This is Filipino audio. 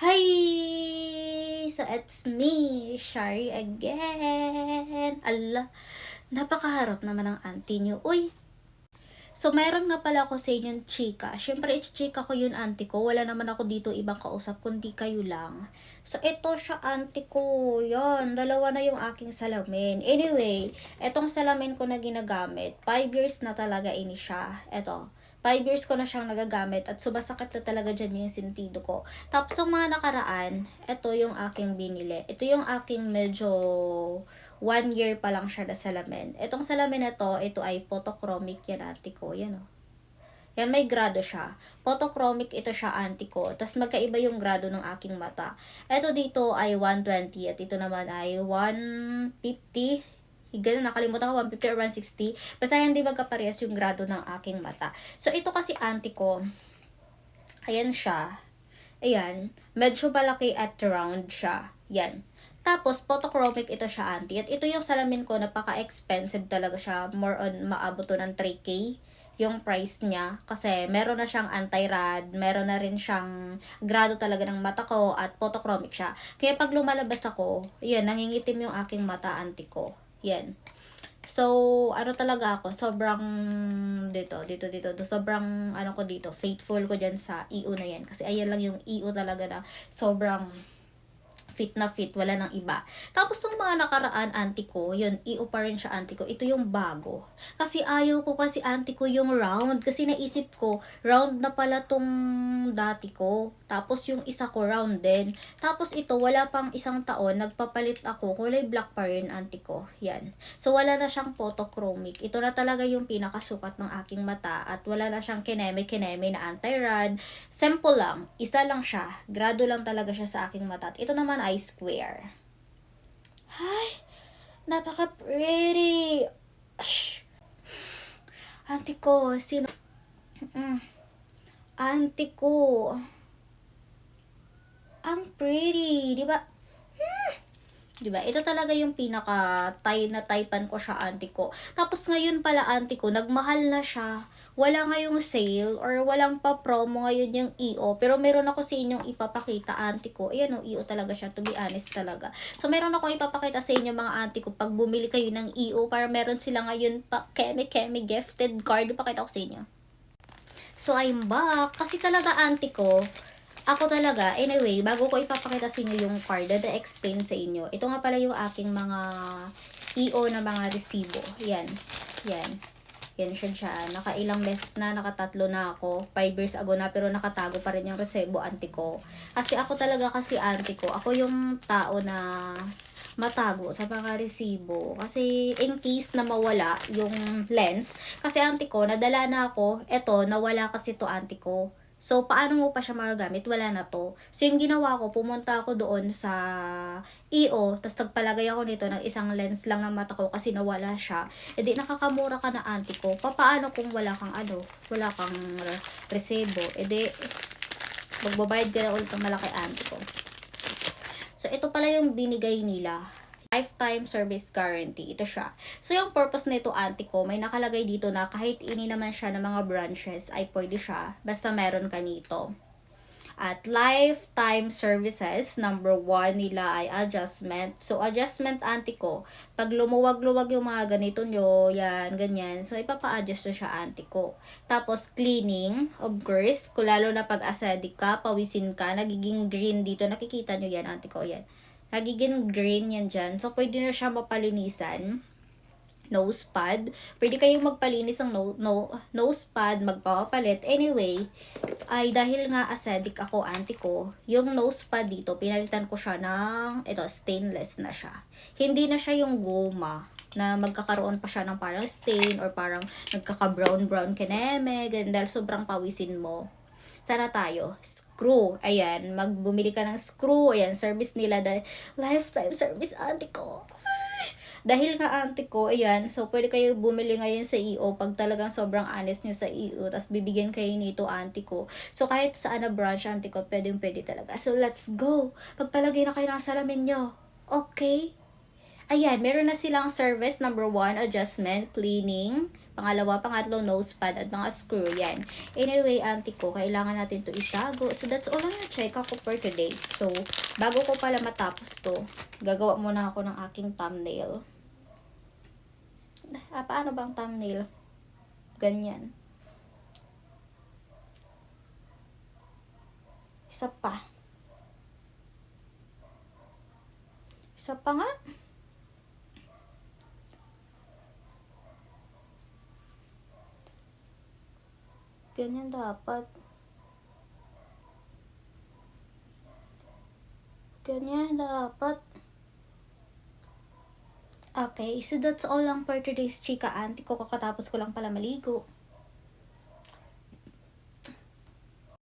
Hi! So, it's me, Shari again. Allah, napakaharot naman ng auntie nyo. Uy! So, meron nga pala ako sa inyong chika. Siyempre, i-chika ko yun, auntie ko. Wala naman ako dito ibang kausap, kundi kayo lang. So, ito siya, auntie ko. Yan, dalawa na yung aking salamin. Anyway, etong salamin ko na ginagamit, 5 years na talaga ini siya. Eto, 5 years ko na siyang nagagamit at sumasakit na talaga dyan yung sentido ko. Tapos yung mga nakaraan, ito yung aking binili. Ito yung aking medyo 1 year pa lang siya na salamin. Itong salamin na to, ito ay photochromic yan, ate ko. Yan o. Yan, may grado siya. Photochromic ito siya, auntie ko. Tapos magkaiba yung grado ng aking mata. Ito dito ay 120 at ito naman ay 150. Ganun, nakalimutan ko, 150 or 160. Basta hindi magkaparehas yung grado ng aking mata. So, ito kasi auntie ko, ayan siya. Ayan, medyo malaki at round siya. Yan. Tapos, photochromic ito siya, auntie. At ito yung salamin ko, napaka-expensive talaga siya. More on, maabot to ng 3K yung price niya. Kasi, meron na siyang anti-rad, meron na rin siyang grado talaga ng mata ko, at photochromic siya. Kaya pag lumalabas ako, yan, nangingitim yung aking mata, auntie ko. Yan. So, ano talaga ako, sobrang sobrang ano ko dito, faithful ko dyan sa EO na yan. Kasi ayan lang yung EO talaga na sobrang fit na fit, wala nang iba. Tapos nung mga nakaraan, auntie ko, yun, EO pa rin siya, auntie ko. Ito yung bago. Kasi ayaw ko kasi, auntie ko, yung round. Kasi naisip ko, round na pala tong dati ko. Tapos yung isa ko, round din. Tapos ito, wala pang isang taon, nagpapalit ako. Kulay black pa rin, auntie ko. Yan. So, wala na siyang photochromic. Ito na talaga yung pinakasukat ng aking mata. At wala na siyang kineme-kineme na anti-rad. Simple lang. Isa lang siya. Grado lang talaga siya sa aking mata. At ito naman ay square. Ay, napaka-pretty. Shh. Auntie ko, sino? Auntie ko. Ang pretty, di ba? Diba? Ito talaga yung pinaka-tie na typean ko siya, auntie ko. Tapos ngayon pala, auntie ko, nagmahal na siya. Wala ngayong sale or walang pa-promo ngayon yung EO. Pero meron ako sa inyong ipapakita, auntie ko. Ayan o, EO talaga siya, to be honest talaga. So, meron ako ipapakita sa inyo, mga auntie ko, pag bumili kayo ng EO, para meron sila ngayon pa keme-keme gifted card. Ipakita ko sa inyo. So, I'm back. Kasi talaga, auntie ko, ako talaga, anyway, bago ko ipapakita sa inyo yung card, explain sa inyo. Ito nga pala yung aking mga EO na mga resibo. Yan. Yan. Yan siya. Nakailang beses na, nakatatlo na ako. 5 years ago na, pero nakatago pa rin yung resibo, auntie ko. Kasi ako talaga kasi, auntie ko, ako yung tao na matago sa mga resibo. Kasi in case na mawala yung lens, kasi auntie ko, nadala na ako, eto, nawala kasi to auntie ko. So, paano mo pa siya magagamit? Wala na to. So, yung ginawa ko, pumunta ako doon sa EO, tapos nagpalagay ako nito ng isang lens lang ng mata ko kasi nawala siya. E di, nakakamura ka na, auntie ko. Paano kung wala kang wala kang resibo? E di, magbabayad ka na ulit ng malaki, auntie ko. So, ito pala yung binigay nila. Lifetime service guarantee. Ito siya. So, yung purpose nito, auntie ko, may nakalagay dito na kahit ini naman siya ng mga branches, ay pwede siya. Basta meron ka nito. At lifetime services, number 1 nila ay adjustment. So, adjustment, auntie ko, pag lumuwag-luwag yung mga ganito nyo, yan, ganyan. So, ipapa-adjust na siya, auntie ko. Tapos, cleaning, of course, kung lalo na pag acidic ka, pawisin ka, nagiging green dito. Nakikita nyo yan, auntie ko, yan. Nagiging green yan dyan. So, pwede na siya mapalinisan. Nose pad. Pwede kayong magpalinis ng nose pad, magpapapalit. Anyway, ay dahil nga acidic ako, auntie ko, yung nose pad dito, pinalitan ko siya ng, ito, stainless na siya. Hindi na siya yung goma na magkakaroon pa siya ng parang stain or parang nagkaka-brown kineme, ganun, dahil sobrang pawisin mo. Sana tayo. Screw. Ayan. Magbumili ka ng screw. Ayan. Service nila. Lifetime service, auntie ko. Dahil nga auntie ko, ayan, so pwede kayo bumili ngayon sa EO pag talagang sobrang honest nyo sa EO, tapos bibigyan kayo nito, auntie ko. So kahit saan na branch, auntie ko, pwede talaga. So let's go! Pagpalagay na kayo ng salamin nyo. Okay? Ayan, meron na silang service. Number 1, adjustment, cleaning. Pangalawa, pangatlo, nose pad at mga screw. Yan. Anyway, auntie ko, kailangan natin to itago. So, that's all ang na-check ako for today. So, bago ko pala matapos to, gagawa muna ako ng aking thumbnail. Paano bang thumbnail? Ganyan. Isa pa. Isa pa nga. Ganyan dapat. Ganyan dapat. Okay, so that's all lang for today's chika, auntie ko. Kakatapos ko lang pala maligo.